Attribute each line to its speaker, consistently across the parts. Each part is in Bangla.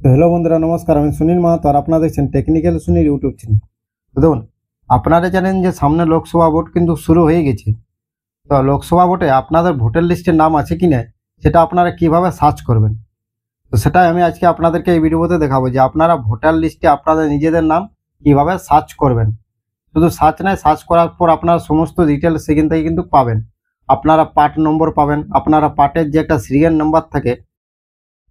Speaker 1: তো হ্যালো বন্ধুরা, নমস্কার। আমি সুনীল মাহাতো আর আপনারা দেখছেন টেকনিক্যাল সুনীল ইউটিউব চ্যানেল। তো দেখুন, আপনারা জানেন যে সামনে লোকসভা ভোট কিন্তু শুরু হয়ে গেছে। তো লোকসভা ভোটে আপনাদের ভোটার লিস্টে নাম আছে কি না সেটা আপনারা কিভাবে সার্চ করবেন, তো সেটাই আমি আজকে আপনাদেরকে এই ভিডিওতে দেখাবো যে আপনারা ভোটার লিস্টে আপনাদের নিজেদের নাম কিভাবে সার্চ করবেন। শুধু সার্চ নয়, সার্চ করার পর আপনারা সমস্ত ডিটেলস সেখান থেকে কিন্তু পাবেন। আপনারা পার্ট নম্বর পাবেন, আপনারা পার্টের যে একটা সিরিয়াল নাম্বার থাকে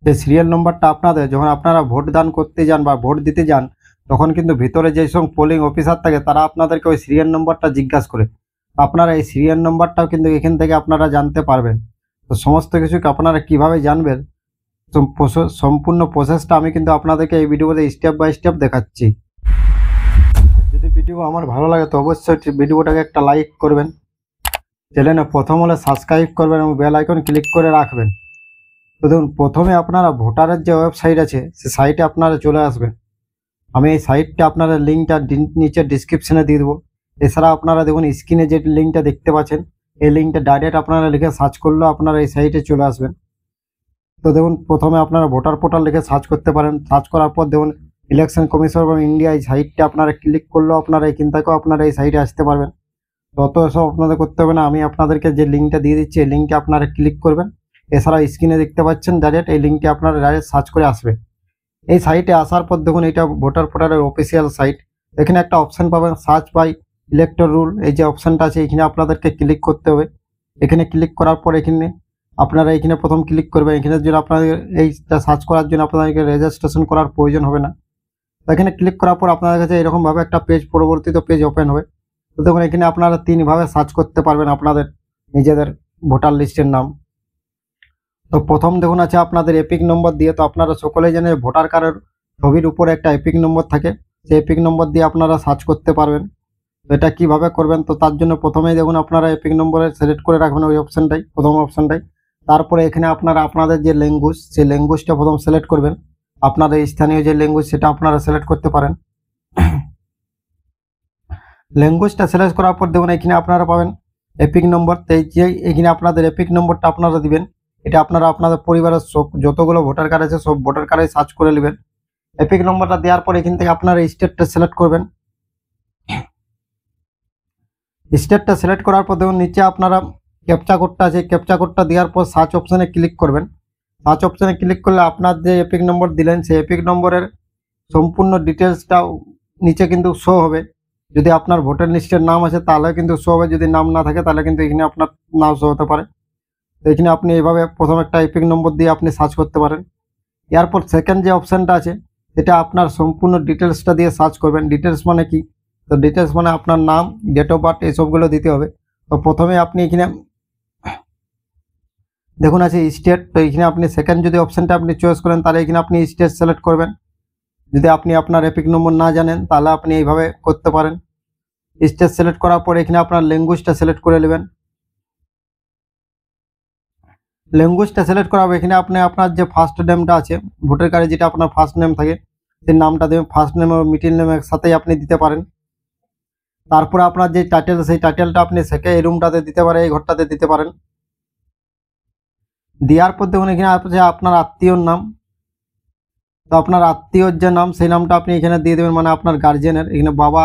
Speaker 1: সেই সিরিয়াল নম্বরটা আপনাদের যখন আপনারা ভোট দান করতে যান বা ভোট দিতে যান তখন কিন্তু ভিতরে যে সব পোলিং অফিসার থাকে তারা আপনাদেরকে ওই সিরিয়াল নম্বরটা জিজ্ঞাসা করে। আপনারা এই সিরিয়াল নম্বরটাও কিন্তু এখান থেকে আপনারা জানতে পারবেন। তো সমস্ত কিছুকে আপনারা কিভাবে জানবেন সম্পূর্ণ প্রসেসটা আমি কিন্তু আপনাদেরকে এই ভিডিওতে স্টেপ বাই স্টেপ দেখাচ্ছি। যদি ভিডিও আমার ভালো লাগে তো অবশ্যই ভিডিওটাকে একটা লাইক করবেন, চ্যানেলে প্রথম হলে সাবস্ক্রাইব করবেন এবং বেল আইকন ক্লিক করে রাখবেন। তো দেখুন, প্রথমে আপনারা ভোটারের যে ওয়েবসাইট আছে সে সাইটে আপনারা চলে আসবেন। আমি এই সাইটটা আপনারা লিঙ্কটা নিচে ডিসক্রিপশনে দিয়ে দেবো। এছাড়া আপনারা দেখুন স্ক্রিনে যে লিঙ্কটা দেখতে পাচ্ছেন এই লিঙ্কটা ডাইরেক্ট আপনারা লিখে সার্চ করলেও আপনারা এই সাইটে চলে আসবেন। তো দেখুন, প্রথমে আপনারা ভোটার পোর্টাল লিখে সার্চ করতে পারেন। সার্চ করার পর দেখুন ইলেকশন কমিশন অফ ইন্ডিয়া এই সাইটটা আপনারা ক্লিক করলেও আপনারা এখান থেকেও আপনারা এই সাইটে আসতে পারবেন। তত এসব আপনাদের করতে হবে না, আমি আপনাদেরকে যে লিঙ্কটা দিয়ে দিচ্ছি এই লিঙ্কে আপনারা ক্লিক করবেন। এছাড়া স্ক্রিনে দেখতে পাচ্ছেন ডাইরেক্ট এই লিঙ্কটি আপনারা ডাইরেক্ট সার্চ করে আসবে। এই সাইটে আসার পর দেখুন এটা ভোটার পোর্টালের অফিসিয়াল সাইট। এখানে একটা অপশন পাবেন সার্চ বাই ইলেক্টর রুল, এই যে অপশনটা আছে এখানে আপনাদেরকে ক্লিক করতে হবে। এখানে ক্লিক করার পর এখানে আপনারা এখানে প্রথম ক্লিক করবেন। এখানের জন্য আপনাদের এইটা সার্চ করার জন্য আপনাদেরকে রেজিস্ট্রেশন করার প্রয়োজন হবে না। এখানে ক্লিক করার পর আপনাদের কাছে এরকমভাবে একটা পেজ পরবর্তীত পেজ ওপেন হবে। তো দেখুন এখানে আপনারা তিনভাবে সার্চ করতে পারবেন আপনাদের নিজেদের ভোটার লিস্টের নাম। তো প্রথম দেখুন আছে আপনাদের এপিক নম্বর দিয়ে। তো আপনারা সকলেই জানেন ভোটার কার্ডের ছবির উপরে একটা এপিক নম্বর থাকে, সেই এপিক নম্বর দিয়ে আপনারা সার্চ করতে পারবেন। তো এটা কিভাবে করবেন, তো তার জন্য প্রথমেই দেখুন আপনারা এপিক নম্বরে সিলেক্ট করে রাখবেন ওই অপশনটাই, প্রথম অপশনটাই। তারপরে এখানে আপনারা আপনাদের যে ল্যাঙ্গুয়েজ সেই ল্যাঙ্গুয়েজটা প্রথম সিলেক্ট করবেন। আপনাদের স্থানীয় যে ল্যাঙ্গুয়েজ সেটা আপনারা সিলেক্ট করতে পারেন। ল্যাঙ্গুয়েজটা সিলেক্ট করার পর দেখুন এখানে আপনারা পাবেন এপিক নম্বর। তো যে এখানে আপনাদের এপিক নম্বরটা আপনারা দিবেন। এটা আপনারা আপনাদের পরিবারের সব যতগুলো ভোটার কার্ড আছে সব ভোটার কার্ডে সার্চ করে নেবেন। এপিক নম্বরটা দেওয়ার পর এখান থেকে আপনারা স্টেটটা সিলেক্ট করবেন। স্টেটটা সিলেক্ট করার পর দেখুন নিচে আপনারা ক্যাপচা কোডটা আছে, ক্যাপচা কোডটা দেওয়ার পর সার্চ অপশানে ক্লিক করবেন। সার্চ অপশানে ক্লিক করলে আপনার যে এপিক নম্বর দিলেন সেই এপিক নম্বরের সম্পূর্ণ ডিটেলসটা নিচে কিন্তু শো হবে। যদি আপনার ভোটার লিস্টের নাম আছে তাহলে কিন্তু শো হবে, যদি নাম না থাকে তাহলে কিন্তু এখানে আপনার নাম শো হতে পারে। তো এখানে আপনি এইভাবে প্রথম একটা এপিক নম্বর দিয়ে আপনি সার্চ করতে পারেন। এরপর সেকেন্ড যে অপশানটা আছে সেটা আপনার সম্পূর্ণ ডিটেলসটা দিয়ে সার্চ করবেন। ডিটেলস মানে কি, তো ডিটেলস মানে আপনার নাম, ডেট অফ বার্থ এইসবগুলো দিতে হবে। তো প্রথমে আপনি এখানে দেখুন আছে স্টেট। তো এখানে আপনি সেকেন্ড যদি অপশানটা আপনি চয়েস করেন তাহলে এখানে আপনি স্টেট সিলেক্ট করবেন। যদি আপনি আপনার এপিক নম্বর না জানেন তাহলে আপনি এইভাবে করতে পারেন। স্টেট সিলেক্ট করার পর এখানে আপনার ল্যাঙ্গুয়েজটা সিলেক্ট করে নেবেন। ল্যাঙ্গুয়েজটা সিলেক্ট করাবো। এখানে আপনি আপনার যে ফার্স্ট নেমটা আছে ভোটার কার্ডে যেটা আপনার ফার্স্ট নেম থাকে সেই নামটা দেবেন। ফার্স্ট নেম ও মিডল নেম একসাথেই আপনি দিতে পারেন। তারপরে আপনার যে টাইটেল সেই টাইটেলটা আপনি সেকে এই রুমটাতে দিতে পারেন, এই ঘরটাতে দিতে পারেন। দেওয়ার পর দেখুন এখানে আছে আপনার আত্মীয়র নাম। তো আপনার আত্মীয়র যে নাম সেই নামটা আপনি এখানে দিয়ে দেবেন, মানে আপনার গার্জেনের এখানে বাবা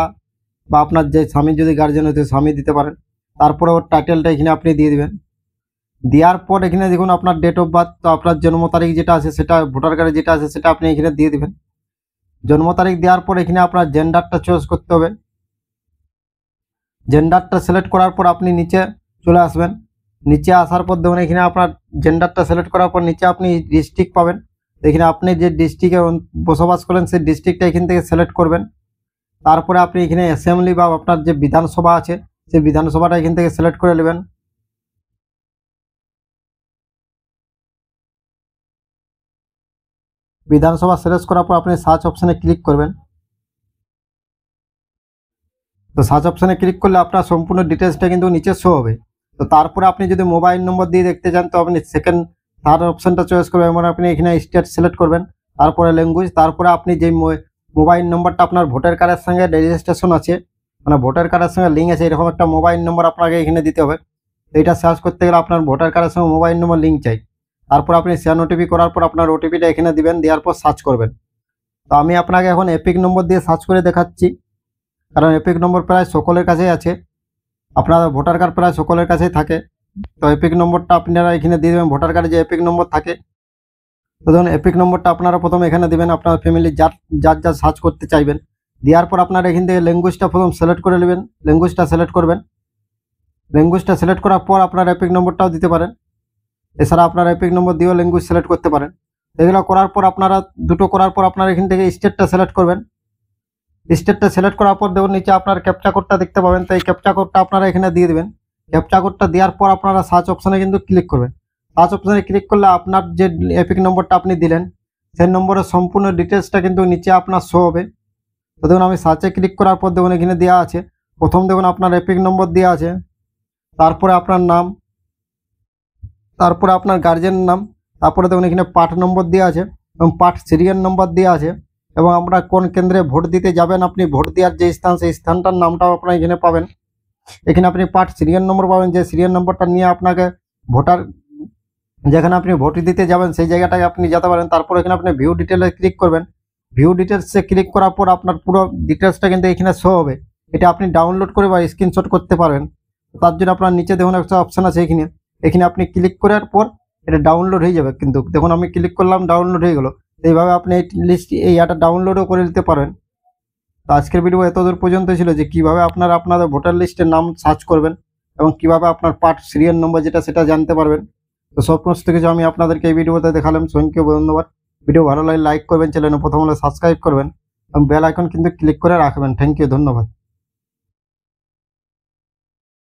Speaker 1: বা আপনার যে স্বামী যদি গার্জেন হতে স্বামী দিতে পারেন। তারপরে ওর টাইটেলটা এখানে আপনি দিয়ে দেবেন। দেওয়ার পর এখানে দেখুন আপনার ডেট অফ বার্থ, তো আপনার জন্ম তারিখ যেটা আছে সেটা ভোটার কার্ডে যেটা আছে সেটা আপনি এখানে দিয়ে দিবেন। জন্ম তারিখ দেওয়ার পর এখানে আপনার জেন্ডারটা চয়েস করতে হবে। জেন্ডারটা সিলেক্ট করার পর আপনি নিচে চলে আসবেন। নিচে আসার পর দেখুন এখানে আপনার জেন্ডারটা সিলেক্ট করার পর নিচে আপনি ডিস্ট্রিক্ট পাবেন। এখানে আপনি যে ডিস্ট্রিক্টে বসবাস করেন সেই ডিস্ট্রিক্টটা এখান থেকে সিলেক্ট করবেন। তারপরে আপনি এখানে অ্যাসেম্বলি বা আপনার যে বিধানসভা আছে সেই বিধানসভাটা এখান থেকে সিলেক্ট করে নেবেন। বিধানসভা সিলেক্ট করার পর আপনি সার্চ অপশানে ক্লিক করবেন। তো সার্চ অপশানে ক্লিক করলে আপনার সম্পূর্ণ ডিটেলসটা কিন্তু নিচে শো হবে। তো তারপরে আপনি যদি মোবাইল নম্বর দিয়ে দেখতে চান তো আপনি সেকেন্ড থার্ড অপশানটা চয়েস করবেন, মানে আপনি এখানে স্টেট সিলেক্ট করবেন। তারপরে ল্যাঙ্গুয়েজ, তারপরে আপনি যে মোবাইল নম্বরটা আপনার ভোটার কার্ডের সঙ্গে রেজিস্ট্রেশন আছে, মানে ভোটার কার্ডের সঙ্গে লিঙ্ক আছে, এরকম একটা মোবাইল নম্বর আপনাকে এখানে দিতে হবে। তো এটা সার্চ করতে গেলে আপনার ভোটার কার্ডের সঙ্গে মোবাইল নম্বর লিঙ্ক চাই। তারপর আপনি শেয়ার ওটিপি করার পর আপনার ওটিপিটা এখানে দিবেন, দেওয়ার পর সার্চ করবেন। তো আমি আপনাকে এখন এপিক নম্বর দিয়ে সার্চ করে দেখাচ্ছি, কারণ এপিক নম্বর প্রায় সকলের কাছেই আছে, আপনার ভোটার কার্ড প্রায় সকলের কাছেই থাকে। তো এপিক নম্বরটা আপনারা এখানে দিয়ে দেবেন, ভোটার কার্ডে যে এপিক নম্বর থাকে। তো ধরুন এপিক নম্বরটা আপনারা প্রথমে এখানে দিবেন, আপনার ফ্যামিলি যার যার যার সার্চ করতে চাইবেন। দেওয়ার পর আপনারা এখান থেকে ল্যাঙ্গুয়েজটা প্রথম সিলেক্ট করে নেবেন, ল্যাঙ্গুয়েজটা সিলেক্ট করবেন। ল্যাঙ্গুয়েজটা সিলেক্ট করার পর আপনার এপিক নম্বরটাও দিতে পারেন, এছাড়া আপনার এপিক নম্বর দিয়েও ল্যাঙ্গুয়েজ সিলেক্ট করতে পারেন। এগুলো করার পর আপনারা দুটো করার পর আপনারা এখান থেকে স্টেটটা সিলেক্ট করবেন। স্টেটটা সিলেক্ট করার পর দেখুন নিচে আপনার ক্যাপচা কোডটা দেখতে পাবেন, তো এই ক্যাপচা কোডটা আপনারা এখানে দিয়ে দেবেন। ক্যাপচা কোডটা দেওয়ার পর আপনারা সার্চ অপশনে কিন্তু ক্লিক করবেন। সার্চ অপশনে ক্লিক করলে আপনার যে এপিক নম্বরটা আপনি দিলেন সেই নম্বরের সম্পূর্ণ ডিটেলসটা কিন্তু নিচে আপনার শো হবে। তো দেখুন আমি সার্চে ক্লিক করার পর দেখুন এখানে দেওয়া আছে, প্রথম দেখুন আপনার এপিক নম্বর দেওয়া আছে, তারপরে আপনার নাম, তারপরে আপনার গার্জেনের নাম, তারপরে দেখুন এখানে পার্ট নম্বর দেওয়া আছে এবং পার্ট সিরিয়াল নম্বর দেওয়া আছে, এবং আপনারা কোন কেন্দ্রে ভোট দিতে যাবেন, আপনি ভোট দেওয়ার যে স্থান সেই স্থানটার নামটাও আপনারা এখানে পাবেন। এখানে আপনি পার্ট সিরিয়াল নম্বর পাবেন, যে সিরিয়াল নম্বরটা নিয়ে আপনাকে ভোটার যেখানে আপনি ভোট দিতে যাবেন সেই জায়গাটায় আপনি যেতে পারেন। তারপর এখানে আপনি ভিউ ডিটেলে ক্লিক করবেন। ভিউ ডিটেলসে ক্লিক করার পর আপনার পুরো ডিটেলসটা কিন্তু এখানে শো হবে। এটা আপনি ডাউনলোড করে বা স্ক্রিনশট করতে পারবেন। তার জন্য আপনার নিচে দেখুন একটা অপশান আছে, এখানে আপনি ক্লিক করার পর এটা ডাউনলোড হয়ে যাবে। কিন্তু দেখুন আমি ক্লিক করলাম, ডাউনলোড হয়ে গেল। এইভাবে আপনি এই লিস্ট এটা ডাউনলোডও করে নিতে পারেন। তো আজকের ভিডিও এতদূর পর্যন্ত ছিল যে কিভাবে আপনারা আপনাদের ভোটার লিস্টের নাম সার্চ করবেন এবং কিভাবে আপনার পার্ট সিরিয়াল নম্বর যেটা সেটা জানতে পারবেন। তো সমস্ত কিছু আমি আপনাদেরকে এই ভিডিওতে দেখালাম। সবাইকে ধন্যবাদ। ভিডিও ভালো লাগলে লাইক করবেন, চ্যানেলে প্রথম হলে সাবস্ক্রাইব করবেন এবং বেল আইকন কিন্তু ক্লিক করে রাখবেন। থ্যাংক ইউ, ধন্যবাদ।